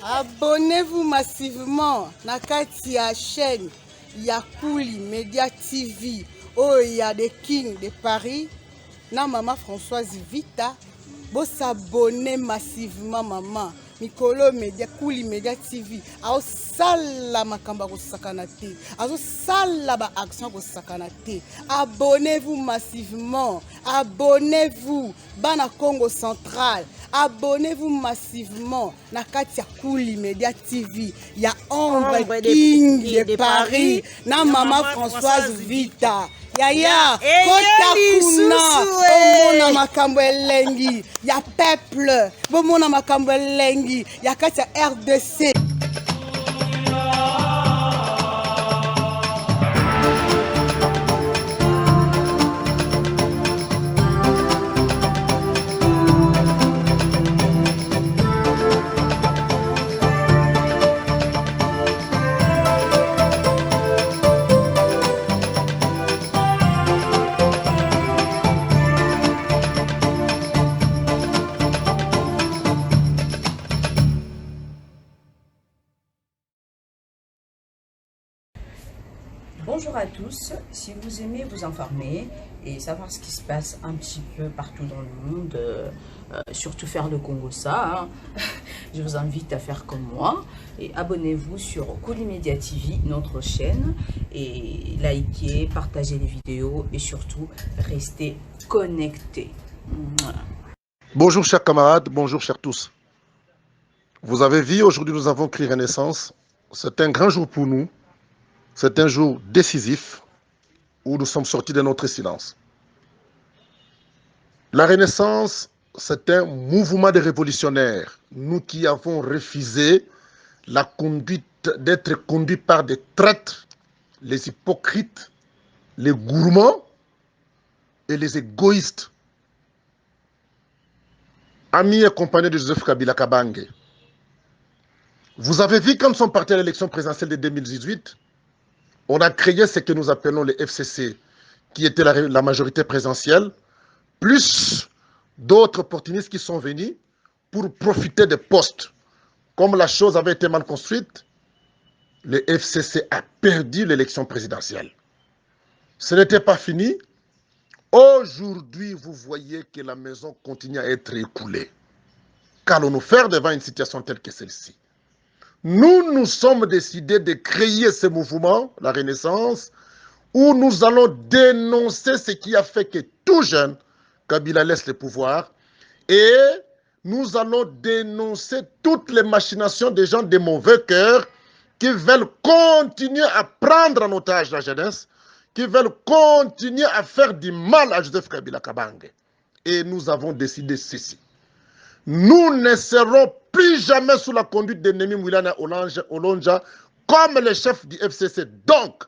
Abonnez-vous massivement na kati ya chaîne Yakouli Media TV. Oh, il y a des kings de Paris. Na maman Françoise Vita. Bo s'abonner massivement maman. Mikolo Media Kouli Media TV. Ao sala makamba ko sakanate. Azo sala ba action ko sakanate. Abonnez-vous massivement. Abonnez-vous. Bana Congo Central. Abonnez-vous massivement na kati ya Kouli Media TV. Ya ombre king de Paris. Na maman Françoise Vita. Yaya, kota kuna, omona makambo elengi, ya peuple, bomona makambo elengi, ya kati ya RDC. Bonjour à tous, si vous aimez vous informer et savoir ce qui se passe un petit peu partout dans le monde, surtout faire le Congo ça, hein, je vous invite à faire comme moi et abonnez-vous sur Kouli Media TV, notre chaîne, et likez, partagez les vidéos et surtout restez connectés. Bonjour chers camarades, bonjour chers tous. Vous avez vu, aujourd'hui nous avons créé Renaissance. C'est un grand jour pour nous. C'est un jour décisif où nous sommes sortis de notre silence. La Renaissance, c'est un mouvement de révolutionnaires. Nous qui avons refusé la conduite d'être conduits par des traîtres, les hypocrites, les gourmands et les égoïstes. Amis et compagnons de Joseph Kabila Kabange, vous avez vu quand nous sommes partis à l'élection présidentielle de 2018, on a créé ce que nous appelons les FCC, qui était la majorité présidentielle, plus d'autres opportunistes qui sont venus pour profiter des postes. Comme la chose avait été mal construite, le FCC a perdu l'élection présidentielle. Ce n'était pas fini. Aujourd'hui, vous voyez que la maison continue à être écoulée. Qu'allons-nous faire devant une situation telle que celle-ci? Nous nous sommes décidés de créer ce mouvement, la Renaissance, où nous allons dénoncer ce qui a fait que tout jeune, Kabila laisse le pouvoir, et nous allons dénoncer toutes les machinations des gens de mauvais cœur qui veulent continuer à prendre en otage la jeunesse, qui veulent continuer à faire du mal à Joseph Kabila Kabange. Et nous avons décidé ceci. Nous ne serons plus jamais sous la conduite d'ennemi Mouilana Olonja comme le chef du FCC. Donc,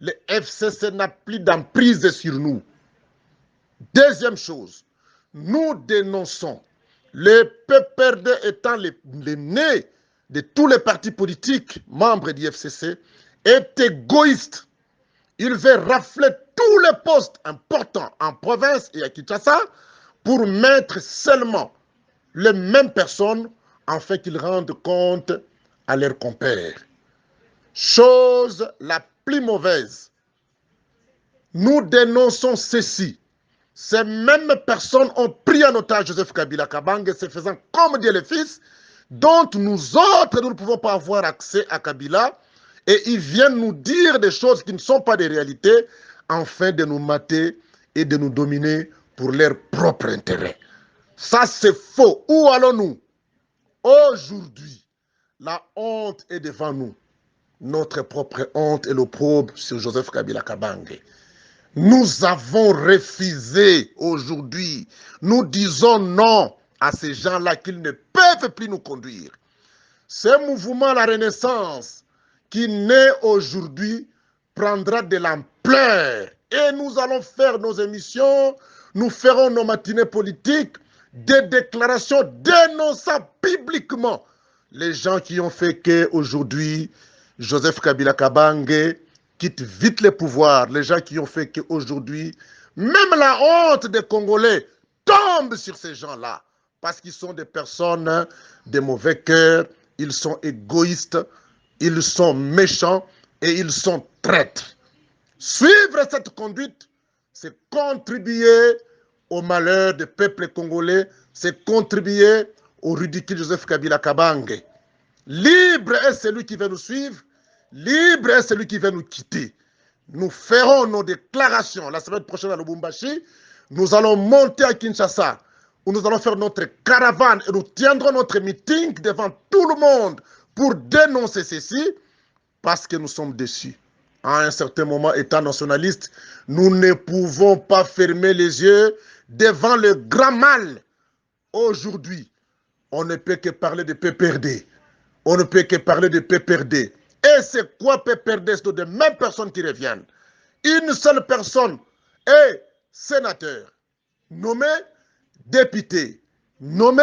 le FCC n'a plus d'emprise sur nous. Deuxième chose, nous dénonçons le PPRD étant le nez de tous les partis politiques membres du FCC est égoïste. Il veut rafler tous les postes importants en province et à Kinshasa pour mettre seulement les mêmes personnes afin qu'ils rendent compte à leurs compères. Chose la plus mauvaise, nous dénonçons ceci. Ces mêmes personnes ont pris en otage Joseph Kabila Kabange, se faisant comme Dieu le Fils, dont nous autres, nous ne pouvons pas avoir accès à Kabila, et ils viennent nous dire des choses qui ne sont pas des réalités, afin de nous mater et de nous dominer pour leur propre intérêt. Ça, c'est faux. Où allons-nous? Aujourd'hui, la honte est devant nous. Notre propre honte et l'opprobre sur Joseph Kabila Kabange. Nous avons refusé aujourd'hui. Nous disons non à ces gens-là qu'ils ne peuvent plus nous conduire. Ce mouvement, la Renaissance, qui naît aujourd'hui, prendra de l'ampleur. Et nous allons faire nos émissions, nous ferons nos matinées politiques, des déclarations dénonçant publiquement les gens qui ont fait qu'aujourd'hui, Joseph Kabila Kabange quitte vite le pouvoir, les gens qui ont fait qu'aujourd'hui, même la honte des Congolais tombe sur ces gens-là, parce qu'ils sont des personnes de mauvais cœur ils sont égoïstes, ils sont méchants et ils sont traîtres. Suivre cette conduite, c'est contribuer au malheur des peuples congolais, c'est contribuer au ridicule Joseph Kabila Kabange. Libre est celui qui veut nous suivre, libre est celui qui veut nous quitter. Nous ferons nos déclarations la semaine prochaine à Lubumbashi. Nous allons monter à Kinshasa, où nous allons faire notre caravane et nous tiendrons notre meeting devant tout le monde pour dénoncer ceci, parce que nous sommes déçus. À un certain moment, étant nationaliste, nous ne pouvons pas fermer les yeux devant le grand mal. Aujourd'hui, on ne peut que parler de PPRD. On ne peut que parler de PPRD. Et c'est quoi PPRD? C'est de mêmes personnes qui reviennent. Une seule personne est sénateur, nommé député, nommé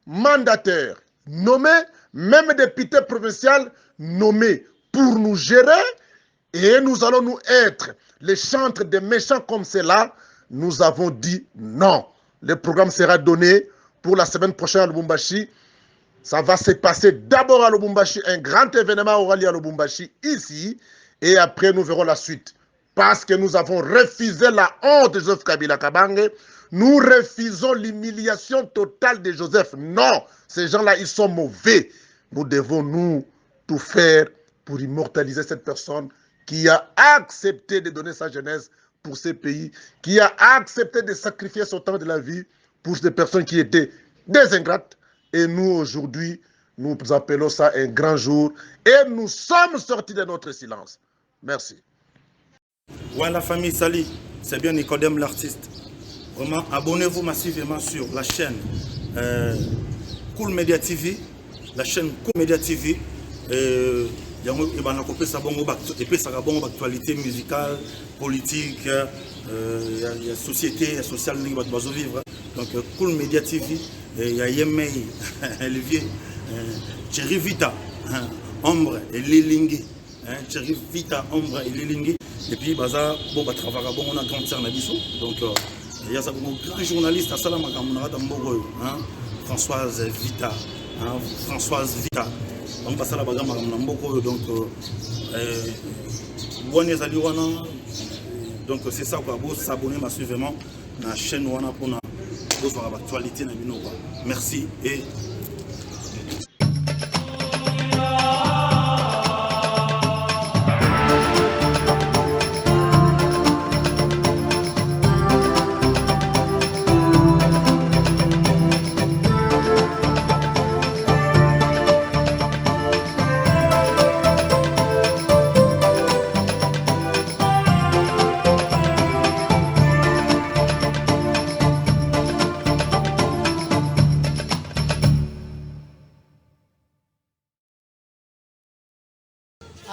mandataire, nommé même député provincial, nommé pour nous gérer, et nous allons nous être les chantres des méchants comme cela. Nous avons dit non. Le programme sera donné pour la semaine prochaine à Lubumbashi. Ça va se passer d'abord à Lubumbashi, un grand événement aura lieu à Lubumbashi ici, et après nous verrons la suite. Parce que nous avons refusé la honte de Joseph Kabila Kabange, nous refusons l'humiliation totale de Joseph. Non, ces gens-là, ils sont mauvais. Nous devons nous tout faire pour immortaliser cette personne qui a accepté de donner sa jeunesse pour ces pays, qui a accepté de sacrifier son temps de la vie pour des personnes qui étaient des ingrates. Et nous, aujourd'hui, nous appelons ça un grand jour. Et nous sommes sortis de notre silence. Merci. Ouais, la famille Sali, c'est bien Nicodème l'artiste. Vraiment, abonnez-vous massivement sur la chaîne Cool Media TV, la chaîne Cool Media TV. Et puis ça va bon actualité musicale, politique, il y a société, il y a social, il va vivre. Donc Cool Media TV, il y a Yemei, Olivier, Thierry Vita, Ombre et Lilingi. Thierry Vita, Ombre et Lilingi. Et puis baza bon ba travailler bon on a grand sœur Nabiso. Donc il y a ça un grand journaliste à Salama Kamunara Dambogo, Françoise Vita, Françoise Vita. On passe à la bagarre Mamboko, donc donc c'est ça quoi, vous s'abonner massivement à la chaîne Wana pour voir l'actualité. Merci et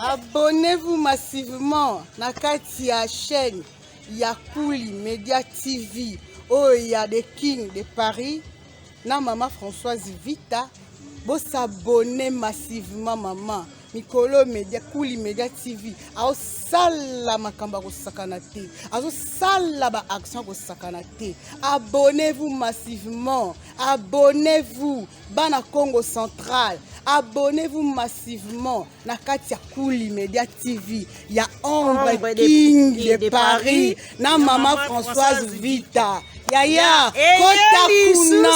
Abonnez-vous massivement na kati ya chaîne ya Cool Media TV. Oh, il y a des kings de Paris. Na maman Françoise Vita. Vous s'abonnez massivement maman. Mikolo Media Cool Media TV. Ao sala makamba ko sakanate. Azo sala ba action ko sakanate. Abonnez-vous massivement. Abonnez-vous. Bana Congo Central. Abonnez-vous massivement na kati ya Cool Media TV. Il y a Ombre King de Paris. Na maman Françoise Vita. Yaya, Kotakuna,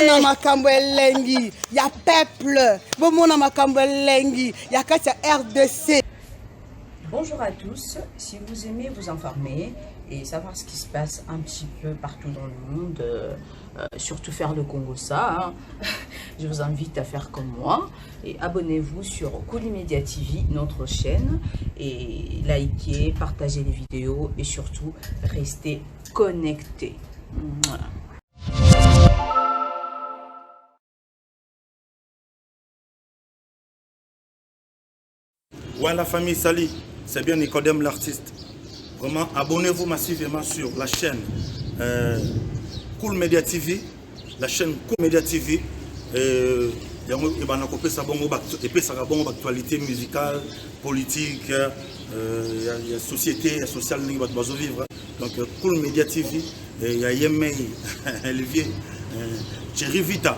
Omona Makambo Elengi, ya peuple, Bomona Makambo Elengi, ya kati ya RDC. Bonjour à tous, si vous aimez vous informer et savoir ce qui se passe un petit peu partout dans le monde, surtout faire le Congo ça, je vous invite à faire comme moi et abonnez-vous sur Cool Media TV, notre chaîne, et likez, partagez les vidéos et surtout restez connectés. Ouais, la famille Sali, c'est bien Nicodème l'artiste. Vraiment, abonnez-vous massivement sur la chaîne Cool Media TV, la chaîne Cool Media TV. Et puis ça va bon actualité musicale, politique, il y a société, il y a social, il va vivre. Donc Cool Media TV, il y a Yemei, Olivier, Thierry Vita,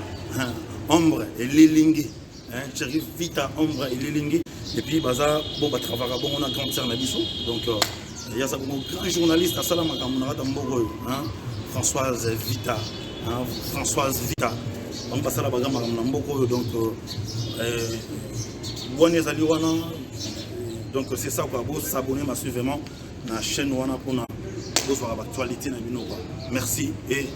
Ombre et Lilingi. Thierry Vita Ombre et Lilingi. Et puis, baza, bon, bah, travailler, bon, on a grand terre Nabiso. Donc, il y a un grand journaliste à Salama, Françoise Vita. Françoise Vita. On passe à la bagarre, donc, donc c'est ça, quoi. Vous s'abonner massivement à la chaîne pour voir l'actualité. Merci et